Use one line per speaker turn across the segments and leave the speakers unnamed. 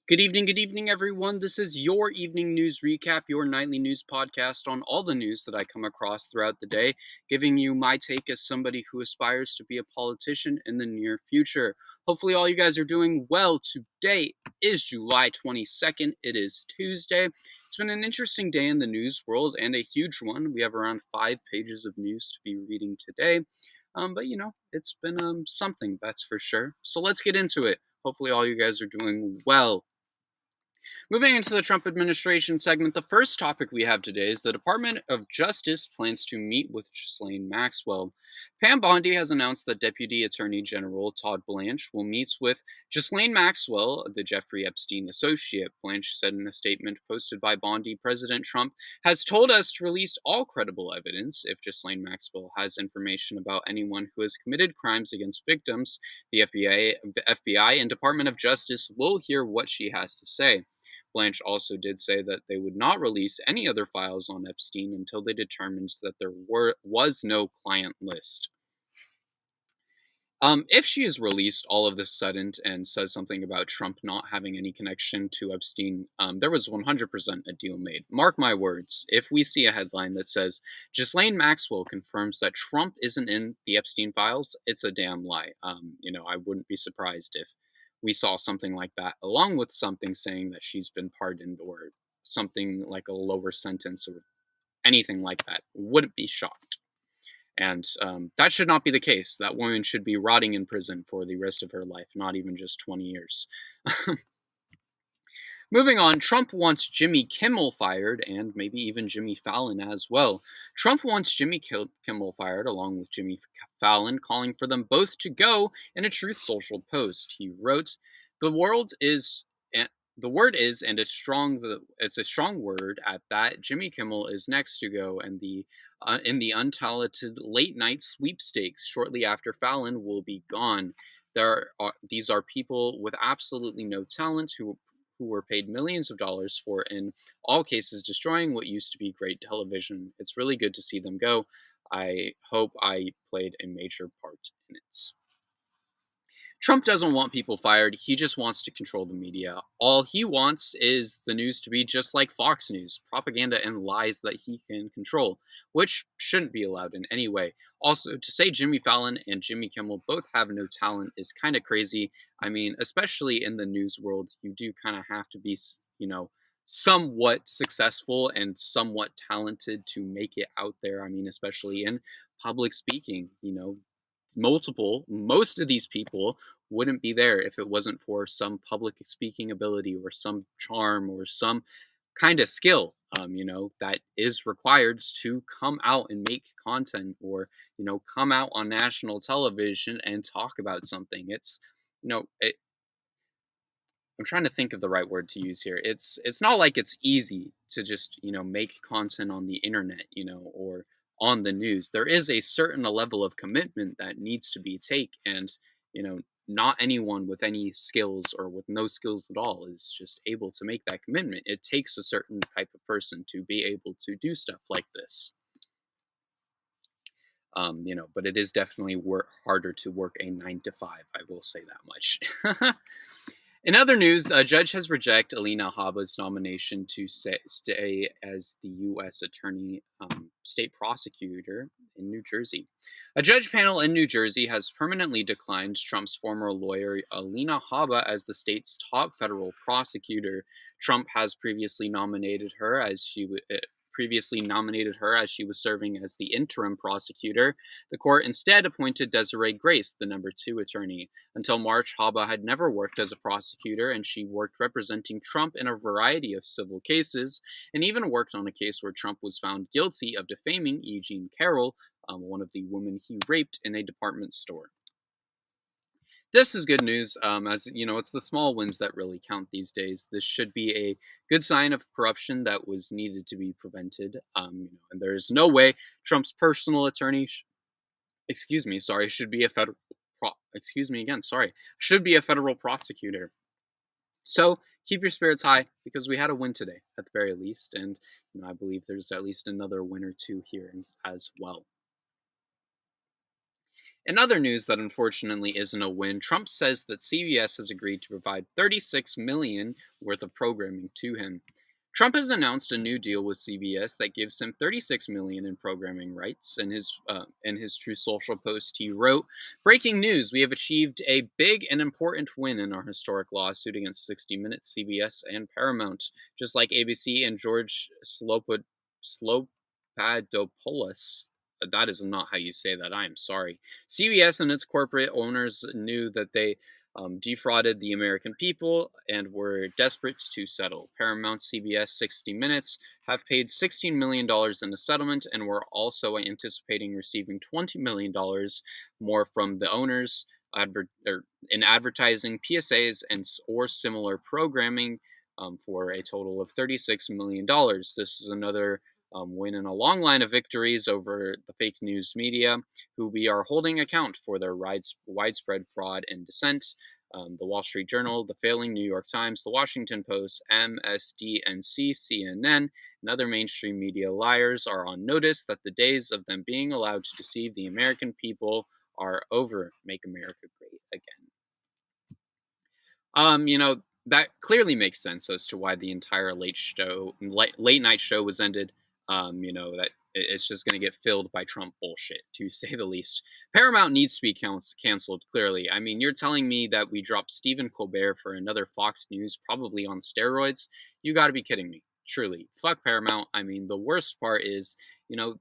good evening, everyone. This is your evening news recap, your nightly news podcast on all the news that I come across throughout the day, giving you my take as somebody who aspires to be a politician in the near future. Hopefully, all you guys are doing well. Today is July 22nd. It is Tuesday. It's been an interesting day in the news world and a huge one. We have around 5 pages of news to be reading today. But it's been something, that's for sure. So let's get into it. Hopefully, all you guys are doing well. Moving into the Trump administration segment, the first topic we have today is the Department of Justice plans to meet with Ghislaine Maxwell. Pam Bondi has announced that Deputy Attorney General Todd Blanche will meet with Ghislaine Maxwell, the Jeffrey Epstein associate. Blanche said in a statement posted by Bondi, President Trump has told us to release all credible evidence. If Ghislaine Maxwell has information about anyone who has committed crimes against victims, the FBI and Department of Justice will hear what she has to say. Blanche also did say that they would not release any other files on Epstein until they determined that there was no client list. If she is released all of this sudden and says something about Trump not having any connection to Epstein, there was 100% a deal made. Mark my words, if we see a headline that says, Ghislaine Maxwell confirms that Trump isn't in the Epstein files, it's a damn lie. I wouldn't be surprised if we saw something like that, along with something saying that she's been pardoned or something like a lower sentence or anything like that. Wouldn't be shocked. And that should not be the case. That woman should be rotting in prison for the rest of her life, not even just 20 years. Moving on, Trump wants Jimmy Kimmel fired and maybe even Jimmy Fallon as well. Trump wants Jimmy Kimmel fired along with Jimmy Fallon, calling for them both to go in a Truth Social post. He wrote, "The world is the word is, and it's a strong word at that. Jimmy Kimmel is next to go, and in the untalented late night sweepstakes shortly after Fallon will be gone. These are people with absolutely no talent who were paid millions of dollars for, in all cases, destroying what used to be great television. It's really good to see them go. I hope I played a major part in it." Trump doesn't want people fired. He just wants to control the media. All he wants is the news to be just like Fox News, propaganda and lies that he can control, which shouldn't be allowed in any way. Also, to say Jimmy Fallon and Jimmy Kimmel both have no talent is kind of crazy. I mean, especially in the news world, you do kind of have to be, somewhat successful and somewhat talented to make it out there. I mean, especially in public speaking, most of these people wouldn't be there if it wasn't for some public speaking ability or some charm or some kind of skill, that is required to come out and make content or, come out on national television and talk about something. It's, I'm trying to think of the right word to use here. It's not like it's easy to just, make content on the internet, or on the news. There is a certain level of commitment that needs to be taken, and not anyone with any skills or with no skills at all is just able to make that commitment. It takes a certain type of person to be able to do stuff like this. But it is definitely harder to work a 9 to 5. I will say that much. In other news, a judge has rejected Alina Habba's nomination to stay as the U.S. Attorney State Prosecutor in New Jersey. A judge panel in New Jersey has permanently declined Trump's former lawyer Alina Habba as the state's top federal prosecutor. Trump has previously nominated her as she was serving as the interim prosecutor. The court instead appointed Desiree Grace, the number 2 attorney. Until March, Habba had never worked as a prosecutor, and she worked representing Trump in a variety of civil cases, and even worked on a case where Trump was found guilty of defaming E. Jean Carroll, one of the women he raped in a department store. This is good news, as it's the small wins that really count these days. This should be a good sign of corruption that was needed to be prevented. And there is no way Trump's personal attorney, should be a federal. Should be a federal prosecutor. So keep your spirits high because we had a win today, at the very least, and I believe there's at least another win or two here as well. In other news that unfortunately isn't a win, Trump says that CBS has agreed to provide 36 million worth of programming to him. Trump has announced a new deal with CBS that gives him 36 million in programming rights. In his True Social post, he wrote, "Breaking news: We have achieved a big and important win in our historic lawsuit against 60 Minutes, CBS, and Paramount. Just like ABC and George Slopadopoulos." That is not how you say that. I am sorry. CBS and its corporate owners knew that they defrauded the American people and were desperate to settle. Paramount, CBS, 60 Minutes have paid $16 million in a settlement and were also anticipating receiving $20 million more from the owners in advertising, PSAs, and or similar programming for a total of $36 million. This is another win in a long line of victories over the fake news media, who we are holding account for their widespread fraud and dissent. The Wall Street Journal, the failing New York Times, the Washington Post, MSDNC, CNN, and other mainstream media liars are on notice that the days of them being allowed to deceive the American people are over. Make America great again. That clearly makes sense as to why the entire late night show was ended. That it's just going to get filled by Trump bullshit, to say the least. Paramount needs to be canceled, clearly. I mean, you're telling me that we dropped Stephen Colbert for another Fox News, probably on steroids? You got to be kidding me. Truly. Fuck Paramount. I mean, the worst part is,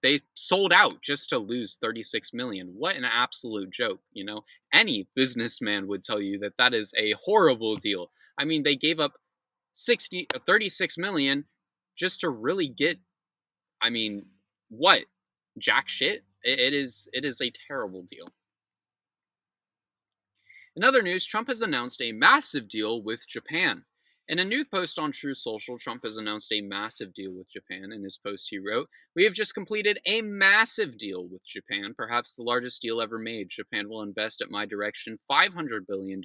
they sold out just to lose 36 million. What an absolute joke, Any businessman would tell you that that is a horrible deal. I mean, they gave up 36 million just to really get, I mean, what? Jack shit? It is a terrible deal. In other news, Trump has announced a massive deal with Japan. In a new post on True Social, Trump has announced a massive deal with Japan. In his post, he wrote, "We have just completed a massive deal with Japan, perhaps the largest deal ever made. Japan will invest at my direction $500 billion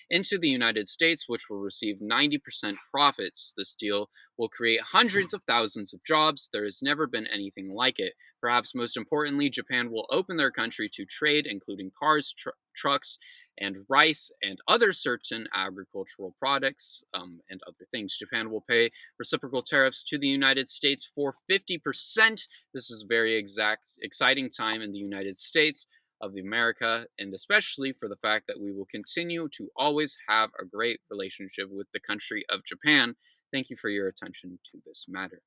into the United States, which will receive 90% profits. This deal will create hundreds of thousands of jobs. There has never been anything like it. Perhaps most importantly, Japan will open their country to trade, including cars, trucks, and rice and other certain agricultural products and other things. Japan will pay reciprocal tariffs to the United States for 50%. This is a very exciting time in the United States of America, and especially for the fact that we will continue to always have a great relationship with the country of Japan. Thank you for your attention to this matter."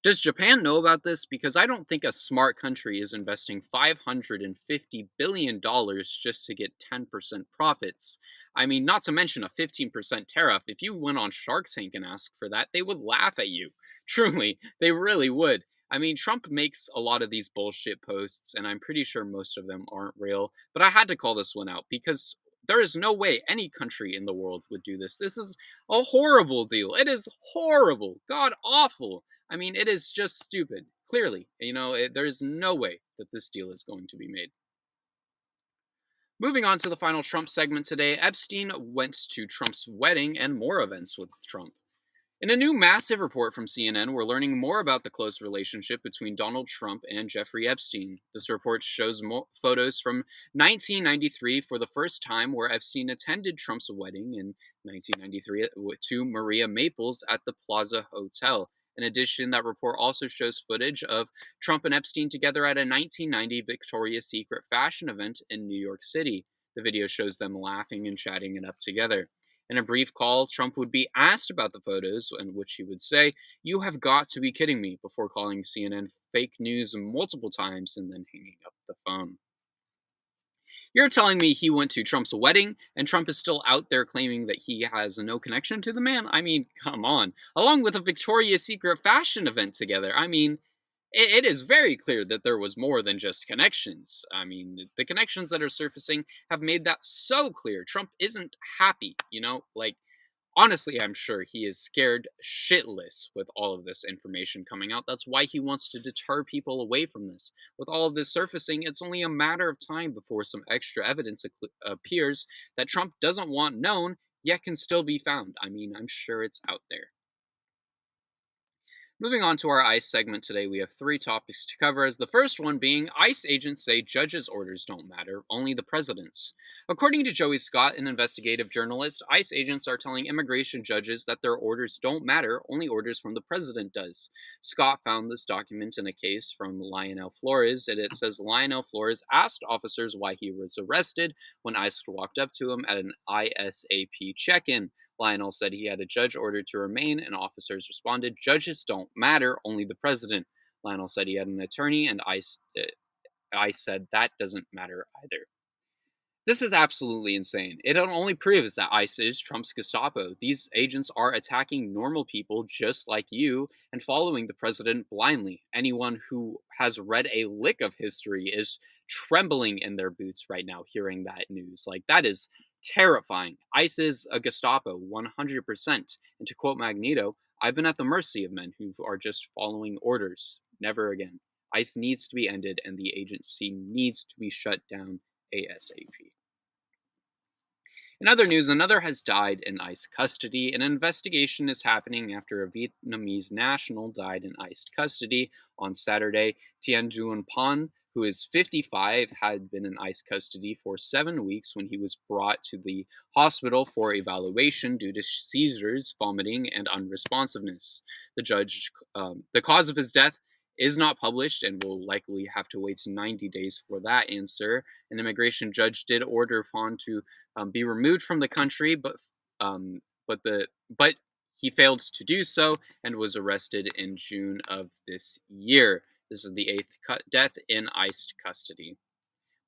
Does Japan know about this? Because I don't think a smart country is investing $550 billion just to get 10% profits. I mean, not to mention a 15% tariff. If you went on Shark Tank and asked for that, they would laugh at you. Truly, they really would. I mean, Trump makes a lot of these bullshit posts, and I'm pretty sure most of them aren't real, but I had to call this one out because there is no way any country in the world would do this. This is a horrible deal. It is horrible. God awful. I mean, it is just stupid. Clearly, there is no way that this deal is going to be made. Moving on to the final Trump segment today, Epstein went to Trump's wedding and more events with Trump. In a new massive report from CNN, we're learning more about the close relationship between Donald Trump and Jeffrey Epstein. This report shows photos from 1993 for the first time where Epstein attended Trump's wedding in 1993 to Maria Maples at the Plaza Hotel. In addition, that report also shows footage of Trump and Epstein together at a 1990 Victoria's Secret fashion event in New York City. The video shows them laughing and chatting it up together. In a brief call, Trump would be asked about the photos, in which he would say, "You have got to be kidding me," before calling CNN fake news multiple times and then hanging up the phone. You're telling me he went to Trump's wedding and Trump is still out there claiming that he has no connection to the man? I mean, come on. Along with a Victoria's Secret fashion event together. I mean, it is very clear that there was more than just connections. I mean, the connections that are surfacing have made that so clear. Trump isn't happy, honestly, I'm sure he is scared shitless with all of this information coming out. That's why he wants to deter people away from this. With all of this surfacing, it's only a matter of time before some extra evidence appears that Trump doesn't want known, yet can still be found. I mean, I'm sure it's out there. Moving on to our ICE segment today, we have three topics to cover. As the first one being ICE agents say judges' orders don't matter, only the president's. According to Joey Scott, an investigative journalist, ICE agents are telling immigration judges that their orders don't matter, only orders from the president does. Scott found this document in a case from Lionel Flores, and it says Lionel Flores asked officers why he was arrested when ICE walked up to him at an ISAP check-in. Lionel said he had a judge order to remain, and officers responded, "Judges don't matter, only the president." Lionel said he had an attorney, and I said that doesn't matter either. This is absolutely insane. It only proves that ICE is Trump's Gestapo. These agents are attacking normal people just like you and following the president blindly. Anyone who has read a lick of history is trembling in their boots right now hearing that news. Like, that is terrifying. ICE is a Gestapo, 100%. And to quote Magneto, I've been at the mercy of men who are just following orders. Never again. ICE needs to be ended, and the agency needs to be shut down ASAP. In other news, another has died in ICE custody. An investigation is happening after a Vietnamese national died in ICE custody on Saturday. Tien Duan Pan, who is 55, had been in ICE custody for 7 weeks when he was brought to the hospital for evaluation due to seizures, vomiting, and unresponsiveness. The cause of his death is not published and will likely have to wait 90 days for that answer. An immigration judge did order Fawn to be removed from the country, um, but the but he failed to do so and was arrested in June of this year. This is the eighth death in ICE custody.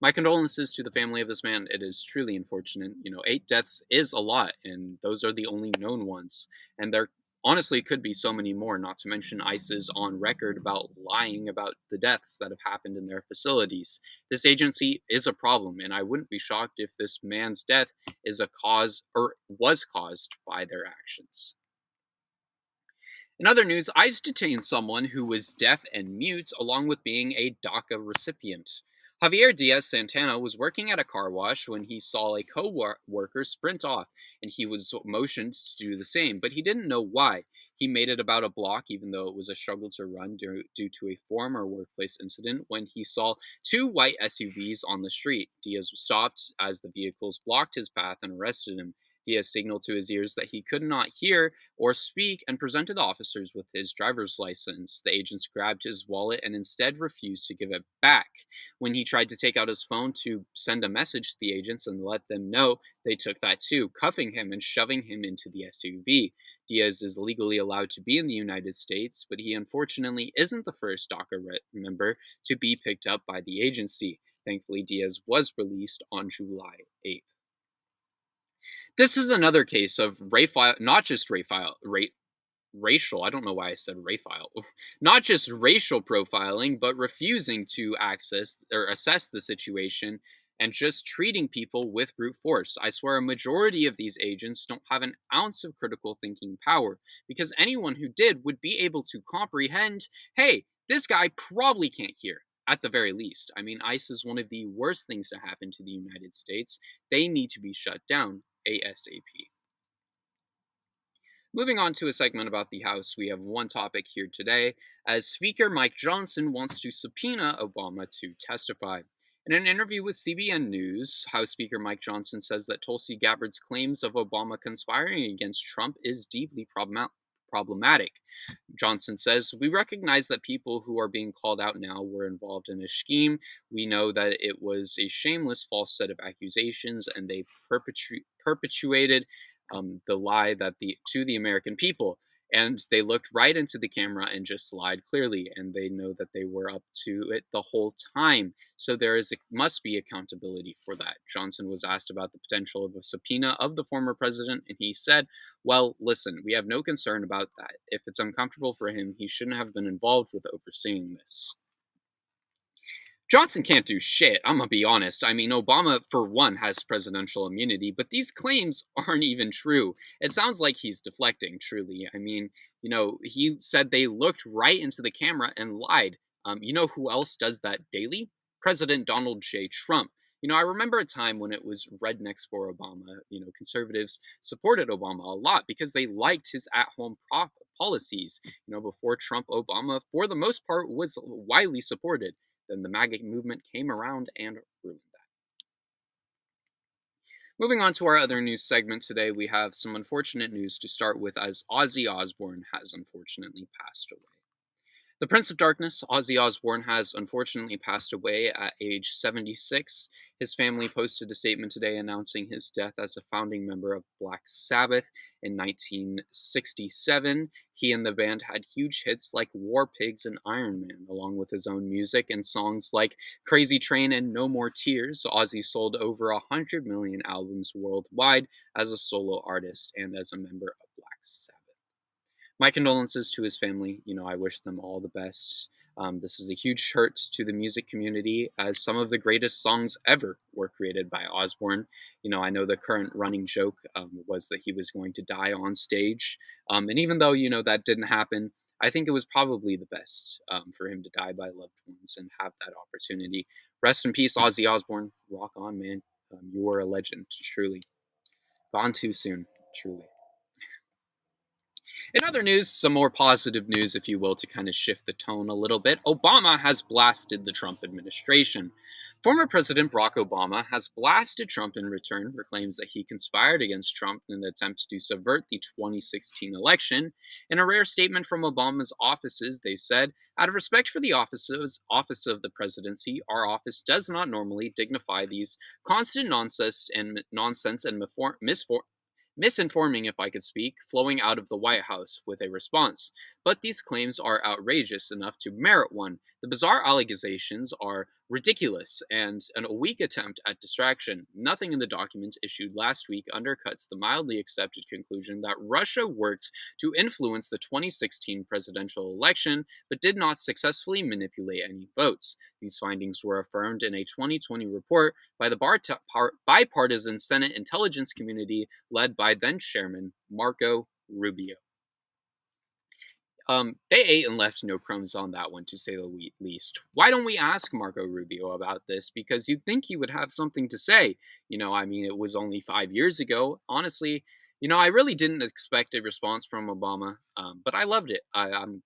My condolences to the family of this man. It is truly unfortunate. 8 deaths is a lot, and those are the only known ones. And there honestly could be so many more, not to mention ICE is on record about lying about the deaths that have happened in their facilities. This agency is a problem, and I wouldn't be shocked if this man's death is a cause or was caused by their actions. In other news, ICE detained someone who was deaf and mute along with being a DACA recipient. Javier Diaz Santana was working at a car wash when he saw a co-worker sprint off, and he was motioned to do the same, but he didn't know why. He made it about a block, even though it was a struggle to run due to a former workplace incident when he saw two white SUVs on the street. Diaz was stopped as the vehicles blocked his path and arrested him. Diaz signaled to his ears that he could not hear or speak and presented the officers with his driver's license. The agents grabbed his wallet and instead refused to give it back. When he tried to take out his phone to send a message to the agents and let them know, they took that too, cuffing him and shoving him into the SUV. Diaz is legally allowed to be in the United States, but he unfortunately isn't the first DACA member to be picked up by the agency. Thankfully, Diaz was released on July 8th. This is another case of not just racial, I don't know why I said racial, not just racial profiling, but refusing to access or assess the situation and just treating people with brute force. I swear a majority of these agents don't have an ounce of critical thinking power, because anyone who did would be able to comprehend, hey, this guy probably can't hear. At the very least. I mean, ICE is one of the worst things to happen to the United States. They need to be shut down ASAP. Moving on to a segment about the House, we have one topic here today, as Speaker Mike Johnson wants to subpoena Obama to testify. In an interview with CBN News, House Speaker Mike Johnson says that Tulsi Gabbard's claims of Obama conspiring against Trump is deeply problematic. Johnson says, "We recognize that people who are being called out now were involved in a scheme. We know that it was a shameless false set of accusations, and they perpetuated the lie to the American people. And they looked right into the camera and just lied clearly, and they know that they were up to it the whole time. So must be accountability for that." Johnson was asked about the potential of a subpoena of the former president, and he said, "Well, listen, we have no concern about that. If it's uncomfortable for him, he shouldn't have been involved with overseeing this." Johnson can't do shit, I'm gonna be honest. I mean, Obama, for one, has presidential immunity, but these claims aren't even true. It sounds like he's deflecting, truly. I mean, he said they looked right into the camera and lied. You know who else does that daily? President Donald J. Trump. I remember a time when it was rednecks for Obama. Conservatives supported Obama a lot because they liked his at-home policies. Before Trump, Obama, for the most part, was widely supported. Then the MAGA movement came around and ruined that. Moving on to our other news segment today, we have some unfortunate news to start with, as Ozzy Osbourne has unfortunately passed away. The Prince of Darkness, Ozzy Osbourne, has unfortunately passed away at age 76. His family posted a statement today announcing his death as a founding member of Black Sabbath in 1967. He and the band had huge hits like War Pigs and Iron Man, along with his own music and songs like Crazy Train and No More Tears. Ozzy sold over 100 million albums worldwide as a solo artist and as a member of Black Sabbath. My condolences to his family. I wish them all the best. This is a huge hurt to the music community, as some of the greatest songs ever were created by Osbourne. I know the current running joke was that he was going to die on stage. And even though, that didn't happen, I think it was probably the best for him to die by loved ones and have that opportunity. Rest in peace, Ozzy Osbourne. Rock on, man. You were a legend, truly. Gone too soon, truly. In other news, some more positive news, if you will, to kind of shift the tone a little bit. Obama has blasted the Trump administration. Former President Barack Obama has blasted Trump in return for claims that he conspired against Trump in an attempt to subvert the 2016 election. In a rare statement from Obama's offices, they said, "Out of respect for the office of the presidency, our office does not normally dignify these constant nonsense and misinforming, if I could speak, flowing out of the White House with a response. But these claims are outrageous enough to merit one. The bizarre allegations are ridiculous and a weak attempt at distraction. Nothing in the documents issued last week undercuts the mildly accepted conclusion that Russia worked to influence the 2016 presidential election, but did not successfully manipulate any votes. These findings were affirmed in a 2020 report by the bipartisan Senate Intelligence Committee led by then Chairman Marco Rubio." They ate and left no crumbs on that one, to say the least. Why don't we ask Marco Rubio about this? Because you'd think he would have something to say. It was only 5 years ago. Honestly, I really didn't expect a response from Obama, but I loved it.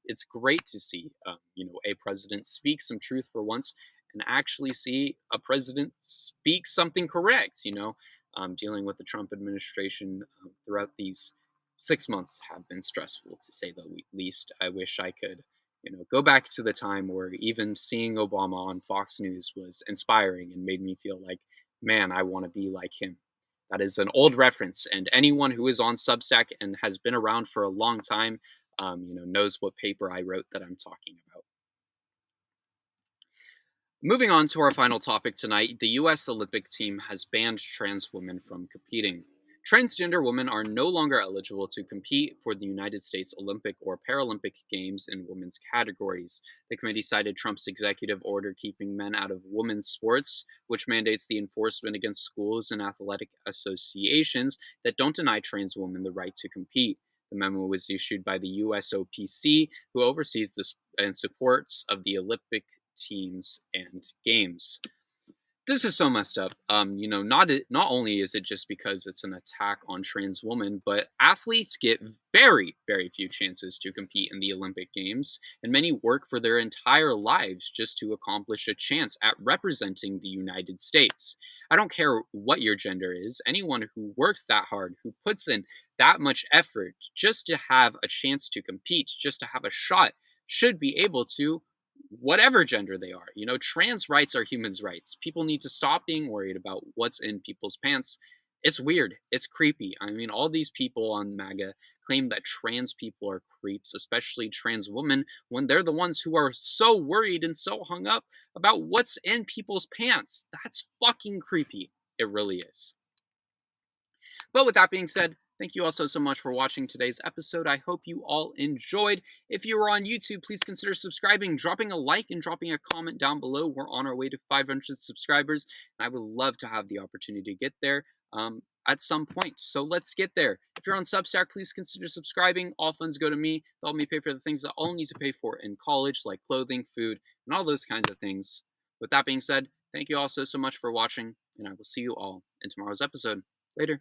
It's great to see, a president speak some truth for once and actually see a president speak something correct, dealing with the Trump administration throughout these 6 months have been stressful, to say the least. I wish I could, go back to the time where even seeing Obama on Fox News was inspiring and made me feel like, man, I want to be like him. That is an old reference, and anyone who is on Substack and has been around for a long time, knows what paper I wrote that I'm talking about. Moving on to our final topic tonight, the U.S. Olympic team has banned trans women from competing. Transgender women are no longer eligible to compete for the United States Olympic or Paralympic Games in women's categories. The committee cited Trump's executive order keeping men out of women's sports, which mandates the enforcement against schools and athletic associations that don't deny trans women the right to compete. The memo was issued by the USOPC, who oversees this and supports of the Olympic teams and games. This is so messed up. Not only is it just because it's an attack on trans women, but athletes get very, very few chances to compete in the Olympic Games, and many work for their entire lives just to accomplish a chance at representing the United States. I don't care what your gender is, anyone who works that hard, who puts in that much effort just to have a chance to compete, just to have a shot, should be able to, whatever gender they are. Trans rights are humans' rights. People need to stop being worried about what's in people's pants. It's weird. It's creepy. All these people on MAGA claim that trans people are creeps, especially trans women, when they're the ones who are so worried and so hung up about what's in people's pants. That's fucking creepy. It really is. But with that being said, thank you all so much for watching today's episode. I hope you all enjoyed. If you are on YouTube, please consider subscribing, dropping a like, and dropping a comment down below. We're on our way to 500 subscribers, and I would love to have the opportunity to get there at some point. So let's get there. If you're on Substack, please consider subscribing. All funds go to me. They'll help me pay for the things that I'll need to pay for in college, like clothing, food, and all those kinds of things. With that being said, thank you all so much for watching. and I will see you all in tomorrow's episode. Later.